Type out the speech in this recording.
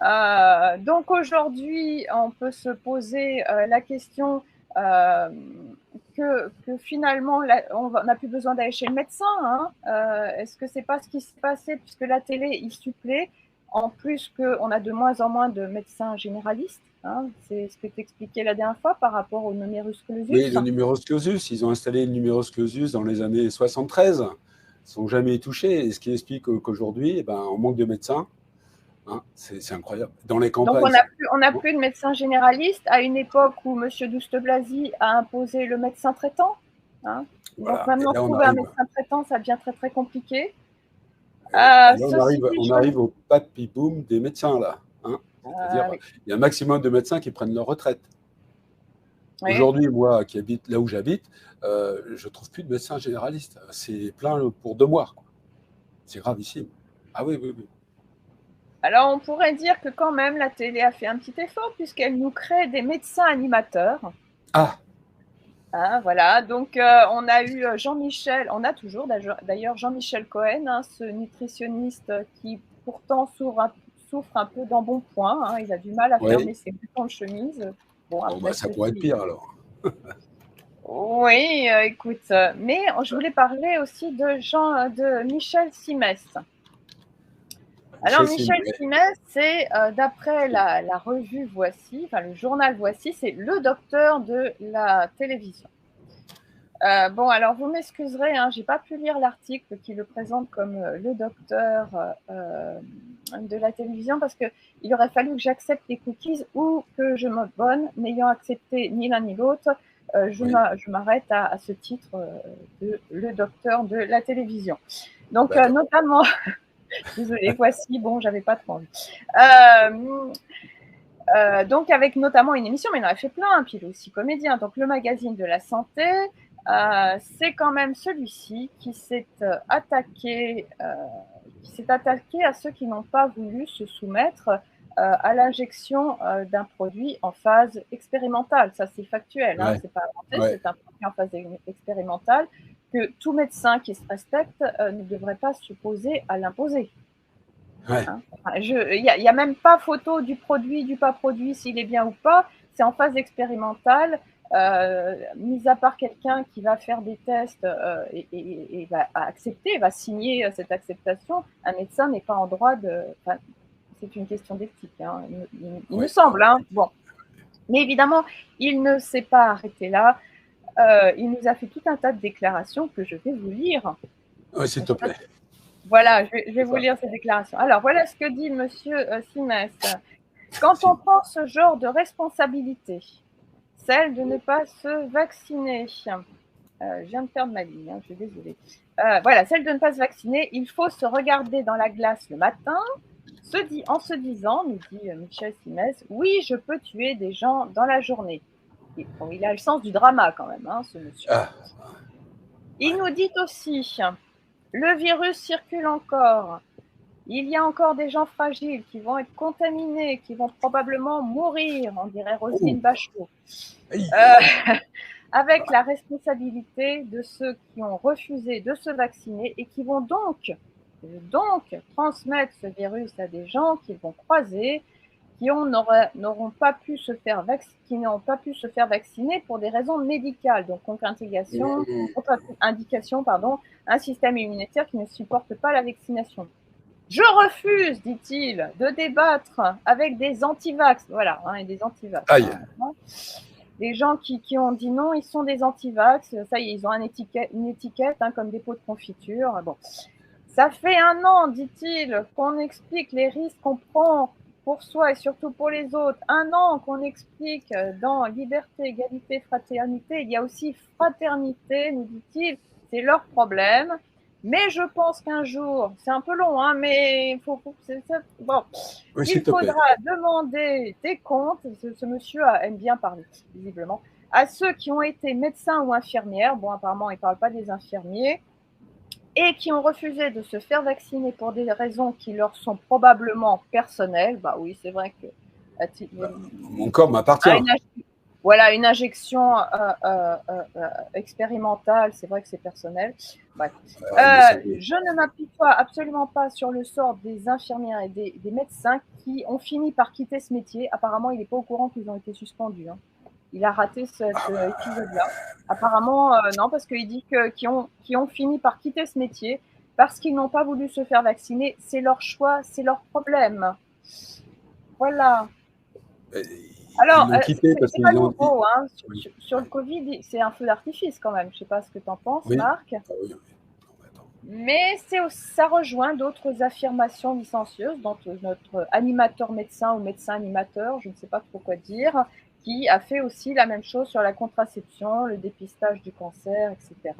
Donc aujourd'hui, on peut se poser la question que finalement, on n'a plus besoin d'aller chez le médecin. Hein. Est-ce que c'est pas ce qui s'est passé puisque la télé, il supplée, en plus qu'on a de moins en moins de médecins généralistes, hein, c'est ce que tu expliquais la dernière fois par rapport au numerus Oui, clausus. le numerus clausus, ils ont installé le numerus clausus dans les années 73. Ils ne sont jamais touchés. Et ce qui explique qu'aujourd'hui, eh ben, on manque de médecins. Hein, c'est incroyable. Dans les Donc campagnes, on n'a plus de médecin généraliste à une époque où M. Douste-Blazy a imposé le médecin traitant. Hein. Donc voilà. Et maintenant, là, on trouver un arrive. médecin traitant, ça devient très très compliqué. Et là, Ceci dit, on arrive au papi-boom des médecins, là. Hein. C'est-à-dire, oui. il y a un maximum de médecins qui prennent leur retraite. Oui. Aujourd'hui, moi qui habite là où j'habite, je ne trouve plus de médecins généralistes. C'est plein pour 2 mois. C'est gravissime. Ah oui, oui, oui. Alors on pourrait dire que quand même la télé a fait un petit effort puisqu'elle nous crée des médecins animateurs. Ah, Hein, voilà, donc on a eu Jean-Michel, on a toujours d'ailleurs Jean-Michel Cohen, hein, ce nutritionniste qui pourtant souffre un peu d'embonpoint. Hein, il a du mal à oui. fermer ses boutons de chemise. Bon, Bon, bah, après ça pourrait être ceci. pire alors. Oui, écoute, mais je voulais parler aussi de Michel Simès. Alors, Michel, c'est. Michel Simès, c'est d'après la revue Voici, enfin le journal Voici, c'est le docteur de la télévision. Bon, alors vous m'excuserez, hein, j'ai pas pu lire l'article qui le présente comme le docteur de la télévision parce que il aurait fallu que j'accepte les cookies ou que je m'abonne. N'ayant accepté ni l'un ni l'autre, Oui. je m'arrête à ce titre de le docteur de la télévision. Donc, D'accord. notamment, désolée, Voici, bon, j'avais pas trop envie. Euh, donc avec notamment une émission, mais il en a fait plein, puis il est aussi comédien. Donc le magazine de la santé, c'est quand même celui-ci qui s'est attaqué à ceux qui n'ont pas voulu se soumettre à l'injection d'un produit en phase expérimentale. Ça c'est factuel, hein, Ouais. c'est pas inventé, Ouais. c'est un produit en phase expérimentale que tout médecin qui se respecte ne devrait pas s'opposer à l'imposer. Ouais. Hein. Il n'y a même pas photo du produit, du pas produit, s'il est bien ou pas. C'est en phase expérimentale, mis à part quelqu'un qui va faire des tests et va accepter, va signer cette acceptation. Un médecin n'est pas en droit de. Enfin, c'est une question d'éthique, hein, il me Ouais. semble. Hein. Bon. Mais évidemment, il ne s'est pas arrêté là. Il nous a fait tout un tas de déclarations que je vais vous lire. Ouais, s'il te plaît. Voilà, je vais C'est vous ça. lire ces déclarations. Alors, voilà ce que dit Monsieur Simès. Quand on Si. prend ce genre de responsabilité, celle de ne pas se vacciner, je viens de perdre ma ligne, hein, je suis désolée. Voilà, celle de ne pas se vacciner, il faut se regarder dans la glace le matin, en se disant, nous dit Michel Simès, oui, je peux tuer des gens dans la journée. Et, bon, il a le sens du drama quand même, hein, ce monsieur. Ah, Il ouais. nous dit aussi, le virus circule encore. Il y a encore des gens fragiles qui vont être contaminés, qui vont probablement mourir, on dirait Ouh. Roselyne Bachelot, Aïe, euh, aïe, aïe. avec la responsabilité de ceux qui ont refusé de se vacciner et qui vont donc transmettre ce virus à des gens qu'ils vont croiser, qui n'auront pas pu se faire qui n'ont pas pu se faire vacciner pour des raisons médicales, donc contre-indication, pardon, un système immunitaire qui ne supporte pas la vaccination. Je refuse, dit-il, de débattre avec des antivax. Voilà, hein, et des antivax. Aïe. Hein. Les gens qui ont dit non, ils sont des antivax. Ça y est, ils ont une étiquette hein, comme des pots de confiture. Bon. Ça fait 1 an, dit-il, qu'on explique les risques qu'on prend pour soi et surtout pour les autres. 1 an qu'on explique dans liberté, égalité, fraternité. Il y a aussi fraternité, nous dit-il. C'est leur problème. Mais je pense qu'un jour, c'est un peu long, hein, mais bon, Oui, s'il il te plaît. faudra demander des comptes, ce monsieur aime bien parler, visiblement, à ceux qui ont été médecins ou infirmières, bon apparemment il ne parle pas des infirmiers, et qui ont refusé de se faire vacciner pour des raisons qui leur sont probablement personnelles. Bah oui, c'est vrai que Mon corps m'appartient. à une Voilà, une injection expérimentale, c'est vrai que c'est personnel. Bref. Je ne m'appuie absolument pas sur le sort des infirmières et des médecins qui ont fini par quitter ce métier. Apparemment, il n'est pas au courant qu'ils ont été suspendus. Hein. Il a raté cet épisode-là. Apparemment, non, parce qu'il dit qu'ils ont fini par quitter ce métier parce qu'ils n'ont pas voulu se faire vacciner. C'est leur choix, c'est leur problème. Voilà. Alors, c'est pas nouveau. Hein. Sur le Covid, c'est un feu d'artifice quand même. Je ne sais pas ce que tu en penses, Marc. Ah, oui. Mais ça rejoint d'autres affirmations licencieuses, dont notre animateur médecin ou médecin animateur, je ne sais pas trop quoi dire, qui a fait aussi la même chose sur la contraception, le dépistage du cancer, etc.